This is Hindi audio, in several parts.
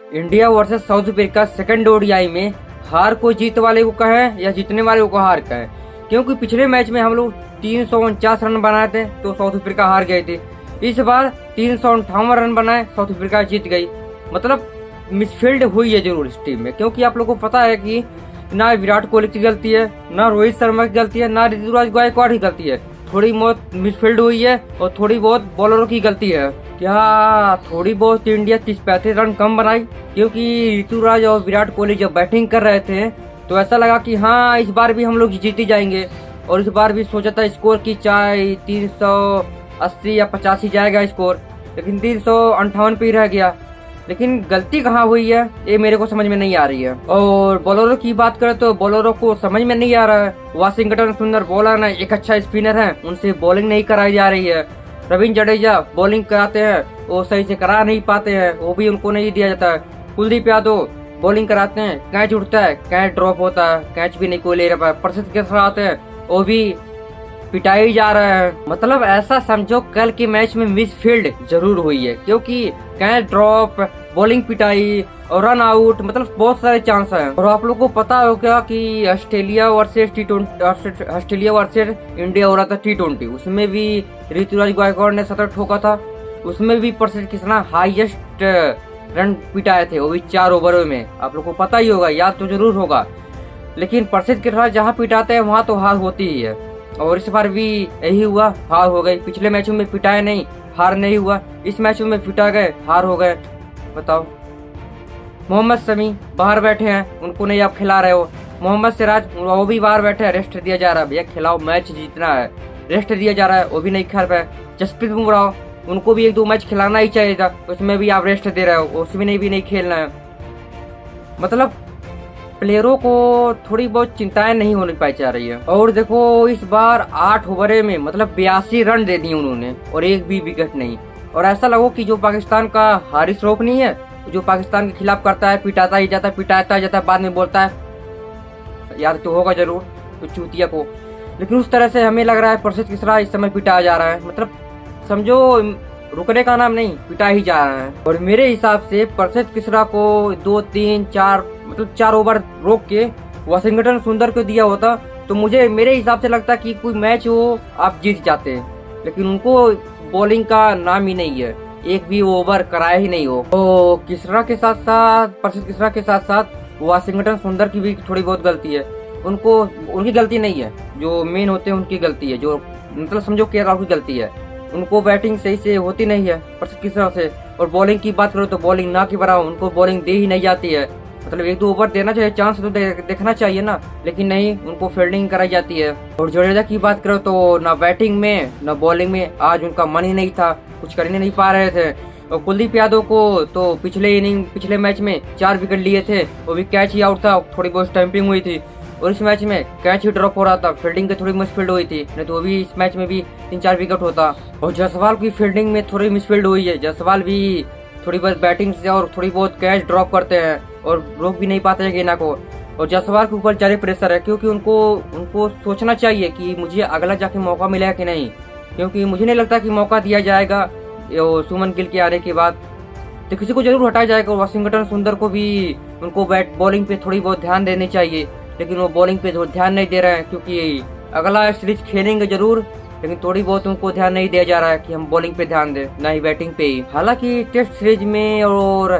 India versus south Africa second ODI में हार को जीत वाले को कहें या जीतने वाले को हार कहें, क्योंकि पिछले मैच में हम लोग 349 रन बनाए थे तो साउथ अफ्रीका हार गए थे। इस बार 358 रन बनाए, साउथ अफ्रीका जीत गई। मतलब मिसफील्ड हुई है जरूर इस टीम में, क्योंकि आप लोगों को पता है कि ना विराट कोहली की गलती है, ना रोहित शर्मा की गलती है, ना ऋतुराज गायकवाड़ की गलती है। थोड़ी बहुत मिसफील्ड हुई है और थोड़ी बहुत बॉलरों की गलती है। क्या थोड़ी बहुत इंडिया 30-35 रन कम बनाई, क्योंकि ऋतुराज और विराट कोहली जब बैटिंग कर रहे थे तो ऐसा लगा कि हाँ इस बार भी हम लोग जीत ही जाएंगे। और इस बार भी सोचा था स्कोर की चाहे 380 या 85 जाएगा स्कोर, लेकिन 358 पे ही रह गया। लेकिन गलती कहाँ हुई है ये मेरे को समझ में नहीं आ रही है। और बॉलरों की बात करें तो बॉलरों को समझ में नहीं आ रहा है। वाशिंगटन सुंदर बॉलर है, एक अच्छा स्पिनर है, उनसे बॉलिंग नहीं कराई जा रही है। रविंद्र जडेजा बॉलिंग कराते हैं वो सही से करा नहीं पाते हैं, वो भी उनको नहीं दिया जाता है। कुलदीप यादव बॉलिंग कराते हैं, कैच उठता है, कैच ड्रॉप होता है, कैच भी नहीं कोई ले रहा है। प्रसिद्ध के साथ आते हैं वो भी पिटाई जा रहा है। मतलब ऐसा समझो कल के मैच में मिसफील्ड जरूर हुई है, क्योंकि कैच ड्रॉप, बॉलिंग पिटाई और रन आउट, मतलब बहुत सारे चांस हैं। और आप लोगों को पता होगा कि ऑस्ट्रेलिया वर्सेस इंडिया हो रहा था T20, उसमें भी ऋतुराज गायकवाड़ ने 70 ठोका था। उसमें भी प्रसिद्ध कितना हाईएस्ट रन पिटाए थे, वो भी 4 ओवरों में। आप लोगों को पता ही होगा, याद तो जरूर होगा। लेकिन प्रसिद्ध के साथ जहाँ पिटाते हैं वहाँ तो हार होती ही है, और इस बार भी यही हुआ, हार हो गई। पिछले मैचों में पिटाए नहीं, हार नहीं हुआ। इस मैच में पिटा गए, हार हो गए। बताओ। मोहम्मद शमी बाहर बैठे हैं, उनको नहीं आप खिला रहे हो। मोहम्मद सिराज वो भी बाहर बैठे हैं, रेस्ट दिया जा रहा है। भैया खिलाओ, मैच जीतना है, रेस्ट दिया जा रहा है, वो भी नहीं खेल पाए। जसप्रीत बुमराह उनको भी 1-2 मैच खिलाना ही चाहिए था, उसमें भी आप रेस्ट दे रहे हो, उसमें भी नहीं खेलना है। मतलब प्लेयरों को थोड़ी बहुत चिंताएं नहीं होनी पाई जा रही है। और देखो इस बार 8 ओवर में मतलब 82 रन दे दिए उन्होंने, और एक भी विकेट नहीं। और ऐसा लगो कि जो पाकिस्तान का हारिस रऊफ नहीं है, जो पाकिस्तान के खिलाफ करता है, पिटाता ही जाता है, बाद में बोलता है यार तो होगा जरूर तो चूतिया को। लेकिन उस तरह से हमें लग रहा है प्रसिद्ध कृष्णा इस समय पिटाया जा रहा है। मतलब समझो रुकने का नाम नहीं, पिटा ही जा रहा है। और मेरे हिसाब से प्रसिद्ध कृष्णा को 2, 3, 4 मतलब 4 ओवर रोक के वाशिंगटन सुंदर को दिया होता तो मेरे हिसाब से लगता कि कोई मैच हो आप जीत जाते हैं। लेकिन उनको बॉलिंग का नाम ही नहीं है, एक भी ओवर कराया ही नहीं हो। तो कृष्णा के साथ साथ प्रसिद्ध कृष्णा के साथ साथ वाशिंगटन सुंदर की भी थोड़ी बहुत गलती है। उनकी गलती नहीं है, जो मेन होते हैं उनकी गलती है, जो मतलब समझो केरल की गलती है। उनको बैटिंग सही से होती नहीं है प्रसिद्ध कृष्णा से। और बॉलिंग की बात करो तो बॉलिंग ना के बराबर, उनको बॉलिंग दे ही नहीं जाती है। मतलब 1-2 ओवर देना चाहिए, चांस तो देखना चाहिए ना, लेकिन नहीं, उनको फील्डिंग कराई जाती है। और जडेजा की बात करो तो ना बैटिंग में ना बॉलिंग में आज उनका मन ही नहीं था, कुछ करने नहीं पा रहे थे। और कुलदीप यादव को तो पिछले मैच में 4 विकेट लिए थे, वो भी कैच ही आउट था, थोड़ी बहुत स्टैंपिंग हुई थी। और इस मैच में कैच ही ड्रॉप हो रहा था, फील्डिंग की थोड़ी मिसफील्ड हुई थी, नहीं तो वो भी इस मैच में भी 3-4 विकेट होता। और जायसवाल की फील्डिंग में थोड़ी मिसफील्ड हुई है। जायसवाल भी थोड़ी बहुत बैटिंग से और थोड़ी बहुत कैच ड्रॉप करते हैं और रोक भी नहीं पाते हैं गेंदा को। और जायसवाल के ऊपर ज्यादा प्रेशर है, क्योंकि उनको सोचना चाहिए कि मुझे अगला जाके मौका मिलेगा कि नहीं, क्योंकि मुझे नहीं लगता कि मौका दिया जाएगा सुमन गिल के आने के बाद, तो किसी को जरूर हटाया जाएगा। वाशिंगटन सुंदर को भी उनको बॉलिंग पे थोड़ी बहुत ध्यान देनी चाहिए, लेकिन वो बॉलिंग पे ध्यान नहीं दे रहे हैं, क्योंकि अगला सीरीज खेलेंगे जरूर, लेकिन थोड़ी बहुत उनको ध्यान नहीं दिया जा रहा है कि हम बॉलिंग पे ध्यान दें, ना ही बैटिंग पे ही। हालांकि टेस्ट सीरीज में और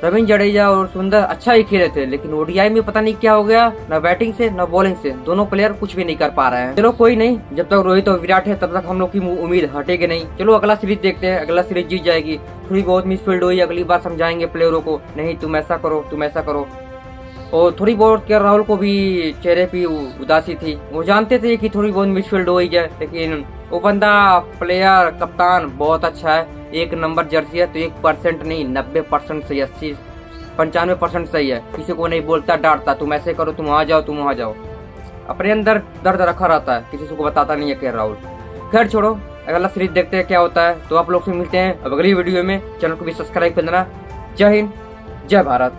रविंद्र जडेजा और सुंदर अच्छा ही खेले थे, लेकिन ओडीआई में पता नहीं क्या हो गया, ना बैटिंग से ना बॉलिंग से, दोनों प्लेयर कुछ भी नहीं कर पा रहे हैं। चलो कोई नहीं, जब तक रोहित और विराट है तब तक हम लोग की उम्मीद हटेगी नहीं। चलो अगला सीरीज देखते हैं, अगला सीरीज जीत जाएगी। थोड़ी बहुत मिसफील्ड हुई, अगली बार समझाएंगे प्लेयरों को, नहीं तुम ऐसा करो, तुम ऐसा करो। और थोड़ी बहुत केएल राहुल को भी चेहरे पे उदासी थी, वो जानते थे कि थोड़ी बहुत मिसफील्ड हो ही जाए, लेकिन वो बंदा प्लेयर कप्तान बहुत अच्छा है, 1 नंबर जर्सी है, तो 1% नहीं 90% सही, 80-95% सही है। किसी को नहीं बोलता, डांटता, तुम ऐसे करो, तुम वहाँ जाओ, तुम वहाँ जाओ। अपने अंदर दर्द रखा रहता है, किसी को बताता नहीं है केएल राहुल। खैर छोड़ो, अगला सीरीज देखते हैं क्या होता है। तो आप लोग से मिलते हैं अब अगली वीडियो में। चैनल को भी सब्सक्राइब कर देना। जय हिंद, जय भारत।